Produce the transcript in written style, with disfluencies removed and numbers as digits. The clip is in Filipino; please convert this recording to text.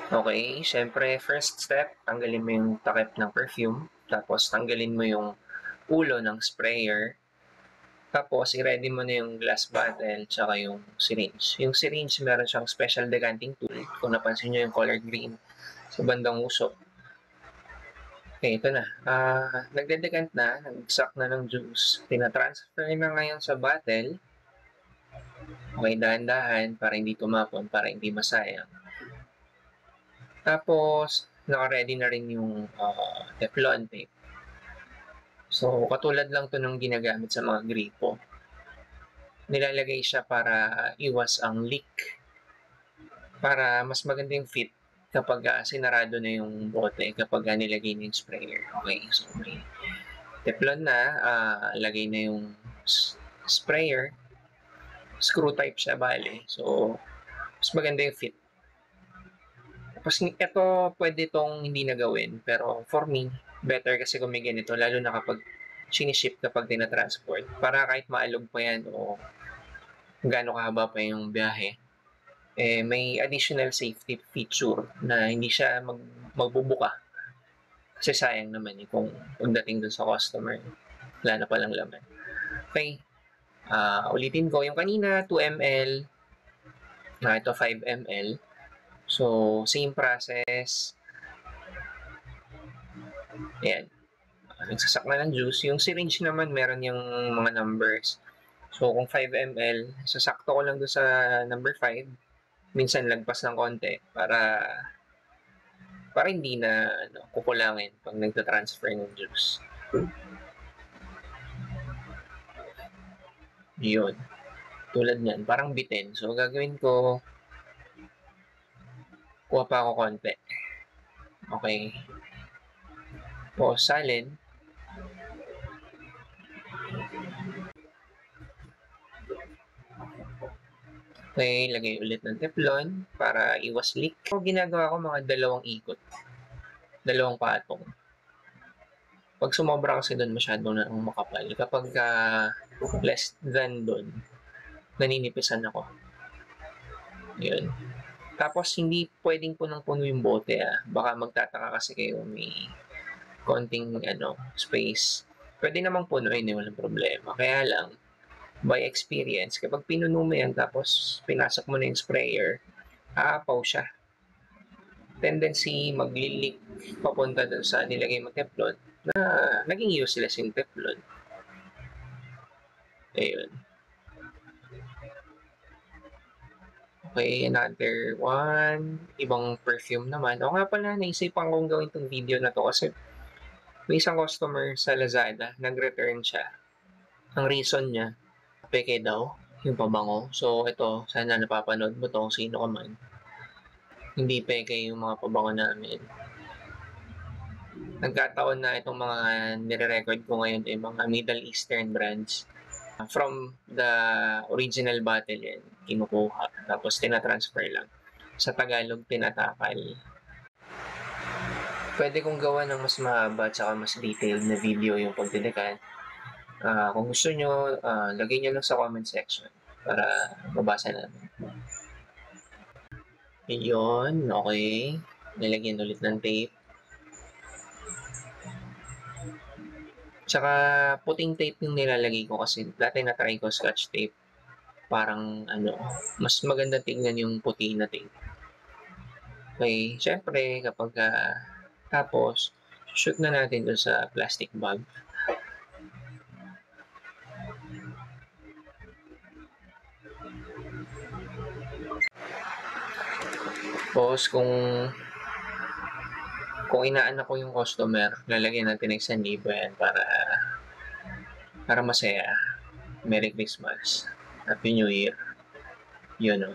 Okay, syempre first step, tanggalin mo yung takip ng perfume, tapos tanggalin mo yung ulo ng sprayer, tapos i-ready mo na yung glass bottle tsaka yung syringe. Yung syringe meron siyang special decanting tool, kung napansin nyo yung color green sa bandang usok. Okay, ito na. Nagde-decant na, nag-suck na ng juice, tina-transfer na ngayon sa bottle. Okay, dahan-dahan para hindi tumapon, para hindi masayang. Tapos, naka-ready na rin yung Teflon tape. So, katulad lang to ng ginagamit sa mga gripo. Nilalagay siya para iwas ang leak. Para mas maganda yung fit kapag sinarado na yung bote, kapag nilagay na yung sprayer. Okay, so may Teflon na, lagay na yung sprayer. Screw type siya, bali. So, mas maganda yung fit. Tapos ito, pwede itong hindi na gawin. Pero for me, better kasi kung may ganito. Lalo na kapag siniship kapag tinatransport. Para kahit maalog pa yan o gaano kahaba pa yung biyahe, may additional safety feature na hindi siya magbubuka. Kasi sayang naman kung pagdating dun sa customer, wala na palang laman. Okay. Ulitin ko. Yung kanina, 2 ml. Ito 5 ml. So, same process. Ayan. Nagsasak na ng juice. Yung syringe naman, meron yung mga numbers. So, kung 5 ml, sasakto ko lang doon sa number 5. Minsan lagpas ng konti para hindi na kukulangin pag nagta-transfer ng juice. Yun. Tulad niyan, parang bitin. So, gagawin ko, kuha pa ako konti. Okay. Tapos, salin. Okay, lagay ulit ng teflon para iwas leak. So, ginagawa ko mga 2 ikot. 2 patong. Pag sumobra kasi doon, masyado na makapal. Kapag less than doon, naninipisan ako. Yun. Tapos, hindi pwedeng punong-puno yung bote. Baka magtataka kasi kayo may konting space. Pwede namang punuin, walang problema. Kaya lang, by experience, kapag pinuno mo yan tapos pinasok mo na yung sprayer, aapaw siya. Tendency magli-leak papunta dun sa nilagay mo teflon na naging useless yung teflon. Ayun. Okay, another one. Ibang perfume naman. O nga pala, naisipan kong gawin tong video na to kasi may isang customer sa Lazada, nag-return siya. Ang reason niya, peke daw yung pabango. So, ito, sana napapanood mo to kung sino ka man. Hindi peke yung mga pabango namin. Nagkataon na itong mga nire-record ko ngayon ay mga Middle Eastern brands. From the original bottle yan, kinukuha. Tapos tinatransfer lang. Sa Tagalog, tinatakal. Pwede kong gawa ng mas mahaba at mas detailed na video yung pagdidekant. Kung gusto nyo, lagay nyo lang sa comment section para mabasa namin. Yun, okay. Nilagyan ulit ng tape. Tsaka puting tape yung nilalagay ko kasi dati na-try ko scotch tape. Parang mas maganda tingnan yung puti na tape. Okay, syempre kapag tapos, shoot na natin doon sa plastic bag. Tapos kung inaanak ko yung customer, lalagyan natin ng 1,000 yan para masaya. Merry Christmas. Happy New Year. Yun o.